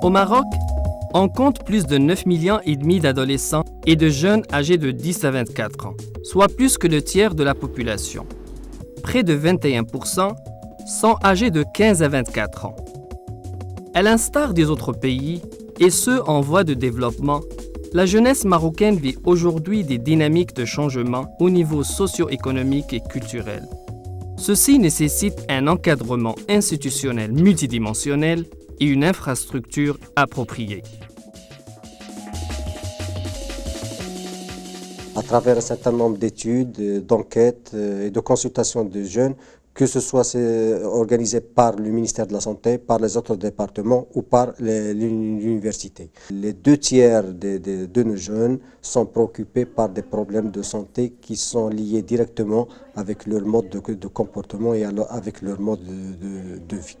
Au Maroc, on compte plus de 9,5 millions d'adolescents et de jeunes âgés de 10 à 24 ans, soit plus que le tiers de la population. Près de 21% sont âgés de 15 à 24 ans. À l'instar des autres pays, et ceux en voie de développement, la jeunesse marocaine vit aujourd'hui des dynamiques de changement au niveau socio-économique et culturel. Ceci nécessite un encadrement institutionnel multidimensionnel et une infrastructure appropriée. À travers un certain nombre d'études, d'enquêtes et de consultations de jeunes, que ce soit organisé par le ministère de la Santé, par les autres départements ou par l'université. Les 2/3 de nos jeunes sont préoccupés par des problèmes de santé qui sont liés directement avec leur mode de comportement et avec leur mode de vie.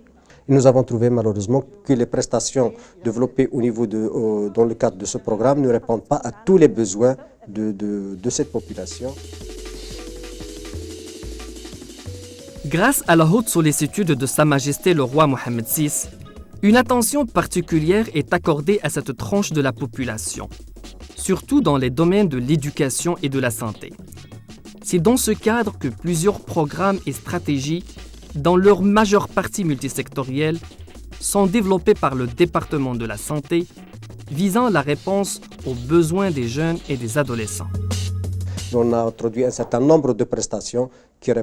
Nous avons trouvé malheureusement que les prestations développées dans le cadre de ce programme ne répondent pas à tous les besoins de cette population. Grâce à la haute sollicitude de Sa Majesté le roi Mohammed VI, une attention particulière est accordée à cette tranche de la population, surtout dans les domaines de l'éducation et de la santé. C'est dans ce cadre que plusieurs programmes et stratégies, dans leur majeure partie multisectorielle, sont développés par le département de la santé, visant la réponse aux besoins des jeunes et des adolescents. On a introduit un certain nombre de prestations qui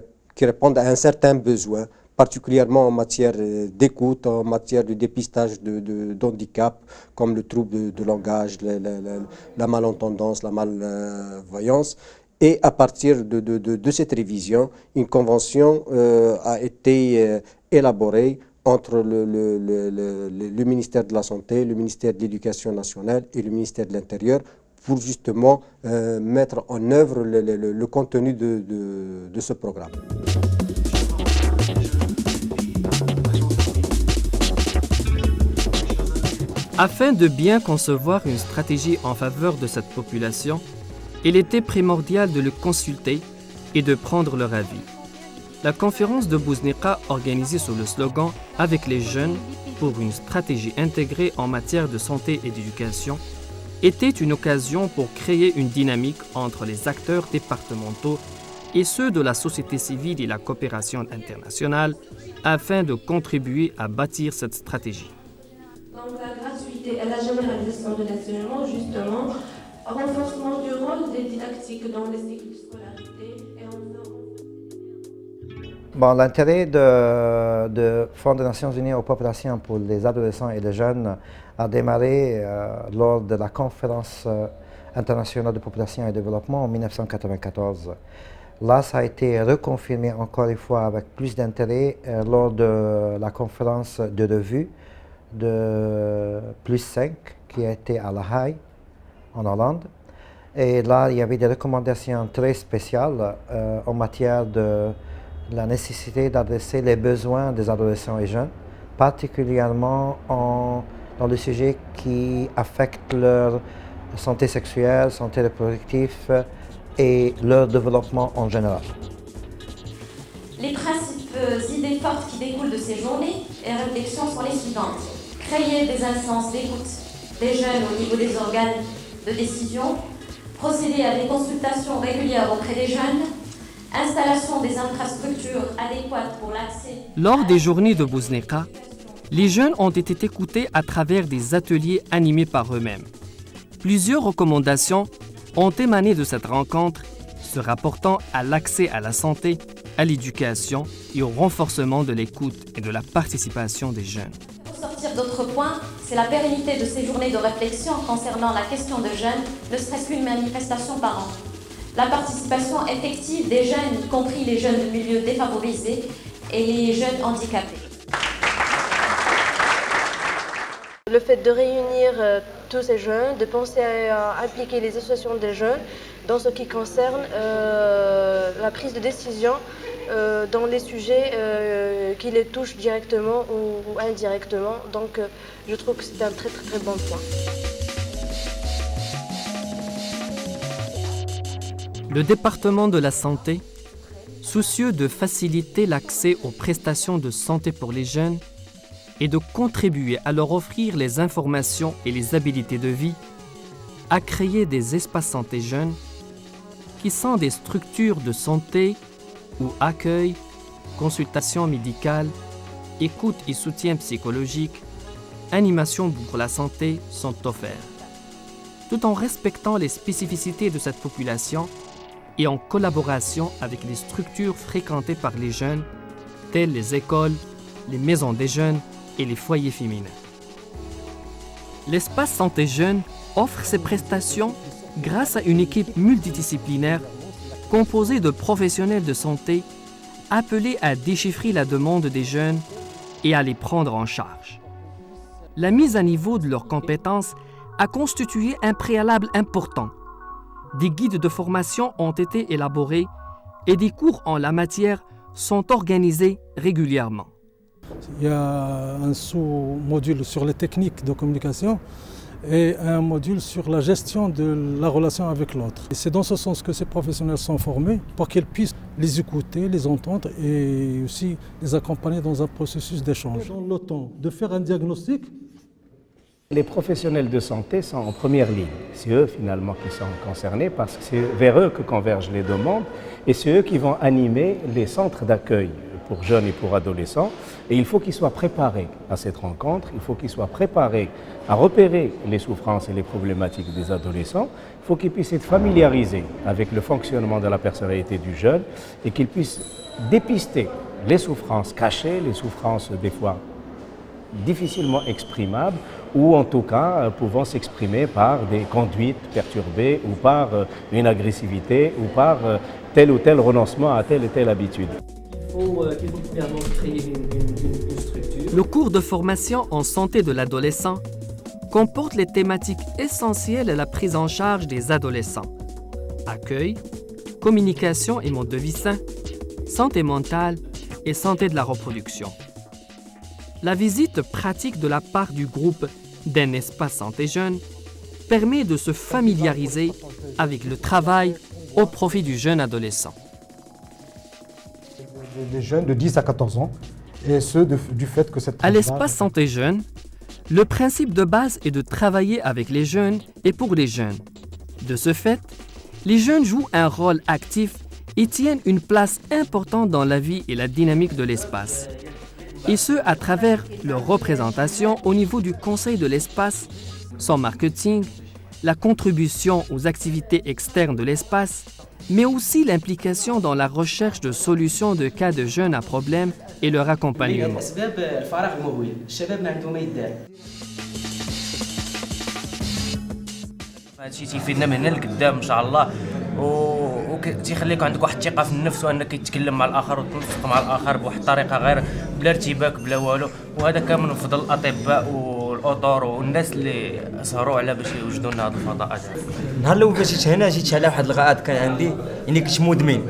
répondent à un certain besoin, particulièrement en matière d'écoute, en matière de dépistage d'handicap, comme le trouble de langage, la malentendance, la malvoyance. Et à partir de cette révision, une convention a été élaborée entre le ministère de la Santé, le ministère de l'Éducation nationale et le ministère de l'Intérieur pour justement mettre en œuvre le contenu de ce programme. Afin de bien concevoir une stratégie en faveur de cette population, il était primordial de le consulter et de prendre leur avis. La conférence de Bouznika, organisée sous le slogan « Avec les jeunes pour une stratégie intégrée en matière de santé et d'éducation », était une occasion pour créer une dynamique entre les acteurs départementaux et ceux de la société civile et la coopération internationale afin de contribuer à bâtir cette stratégie. Donc la gratuité et la généralisation de l'enseignement, justement, renforcement du rôle des didactiques dans les cycles de scolarité et l'intérêt de Fonds des Nations Unies aux populations pour les adolescents et les jeunes a démarré lors de la conférence internationale de population et développement en 1994. Là, ça a été reconfirmé encore une fois avec plus d'intérêt lors de la conférence de revue de +5 qui a été à La Haye, en Hollande. Et là, il y avait des recommandations très spéciales en matière de la nécessité d'adresser les besoins des adolescents et jeunes, particulièrement dans les sujets qui affectent leur santé sexuelle, santé reproductive et leur développement en général. Les principales idées fortes qui découlent de ces journées et réflexions sont les suivantes. Créer des instances d'écoute des jeunes au niveau des organes de décision, procéder à des consultations régulières auprès des jeunes, installation des infrastructures adéquates pour l'accès. Lors des journées de Bouznika, les jeunes ont été écoutés à travers des ateliers animés par eux-mêmes. Plusieurs recommandations ont émané de cette rencontre, se rapportant à l'accès à la santé, à l'éducation et au renforcement de l'écoute et de la participation des jeunes. Pour sortir d'autres points, c'est la pérennité de ces journées de réflexion concernant la question de jeunes, ne serait-ce qu'une manifestation par an. La participation effective des jeunes, y compris les jeunes de milieux défavorisés et les jeunes handicapés. Le fait de réunir tous ces jeunes, de penser à impliquer les associations des jeunes dans ce qui concerne la prise de décision dans les sujets qui les touchent directement ou indirectement. Donc je trouve que c'est un très bon point. Le département de la santé, soucieux de faciliter l'accès aux prestations de santé pour les jeunes, et de contribuer à leur offrir les informations et les habilités de vie, à créer des espaces santé jeunes qui sont des structures de santé où accueil, consultation médicale, écoute et soutien psychologique, animation pour la santé sont offerts, tout en respectant les spécificités de cette population et en collaboration avec les structures fréquentées par les jeunes, telles les écoles, les maisons des jeunes et les foyers féminins. L'espace santé jeune offre ses prestations grâce à une équipe multidisciplinaire composée de professionnels de santé appelés à déchiffrer la demande des jeunes et à les prendre en charge. La mise à niveau de leurs compétences a constitué un préalable important. Des guides de formation ont été élaborés et des cours en la matière sont organisés régulièrement. Il y a un sous-module sur les techniques de communication et un module sur la gestion de la relation avec l'autre. C'est dans ce sens que ces professionnels sont formés pour qu'ils puissent les écouter, les entendre et aussi les accompagner dans un processus d'échange. Dans le temps de faire un diagnostic. Les professionnels de santé sont en première ligne. C'est eux finalement qui sont concernés parce que c'est vers eux que convergent les demandes et c'est eux qui vont animer les centres d'accueil pour jeunes et pour adolescents. Et il faut qu'ils soient préparés à cette rencontre, il faut qu'ils soient préparés à repérer les souffrances et les problématiques des adolescents. Il faut qu'ils puissent être familiarisés avec le fonctionnement de la personnalité du jeune et qu'ils puissent dépister les souffrances cachées, les souffrances des fois difficilement exprimables ou en tout cas pouvant s'exprimer par des conduites perturbées ou par une agressivité ou par tel ou tel renoncement à telle et telle habitude. Il faut premièrement créer une structure. Le cours de formation en santé de l'adolescent comporte les thématiques essentielles à la prise en charge des adolescents. Accueil, communication et mode de vie sain, santé mentale et santé de la reproduction. La visite pratique de la part du groupe d'un espace santé jeune permet de se familiariser avec le travail au profit du jeune adolescent. Les jeunes de 10 à 14 ans, et ce du fait que cette... À l'espace santé jeune, le principe de base est de travailler avec les jeunes et pour les jeunes. De ce fait, les jeunes jouent un rôle actif et tiennent une place importante dans la vie et la dynamique de l'espace. Et ce, à travers leur représentation au niveau du conseil de l'espace, son marketing, la contribution aux activités externes de l'espace, mais aussi l'implication dans la recherche de solutions de cas de jeunes à problème et leur accompagnement. هادشي تيفيدنا من هنا لقدام ان شاء الله وتيخليك عندك واحد الثقه في النفس وانك تتكلم مع الاخر وتنسق مع الاخر بواحد الطريقه غير بلا ارتباك بلا والو وهذا كان من فضل الاطباء والاطر والناس اللي سهروا على باش يوجدوا لنا هذه الفضاءات. النهار الاول فاش جيت هنا جيت على واحد الغائط كان عندي يعني كنت مدمن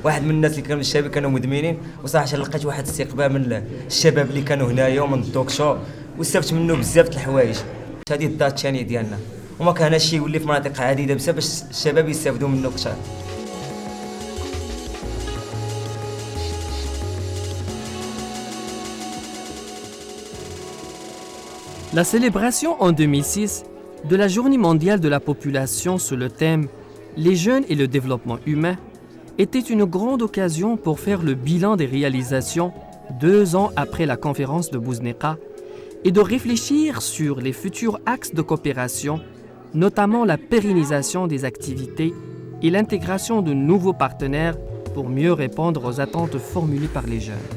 واحد من الناس اللي كانوا الشباب كانوا مدمنين وصراحه لقيت واحد الاستقبال من الشباب اللي كانوا هنايا ومن الدكتور واستفدت منه بزاف د الحوايج. هذه الدار الثانيه ديالنا وما كان هادشي يولي في مناطق عديده بزاف باش الشباب يستافدوا منه اكثر. La célébration en 2006 de la Journée mondiale de la population sous le thème « Les jeunes et le développement humain » était une grande occasion pour faire le bilan des réalisations 2 ans après la conférence de Bouzneka et de réfléchir sur les futurs axes de coopération, notamment la pérennisation des activités et l'intégration de nouveaux partenaires pour mieux répondre aux attentes formulées par les jeunes.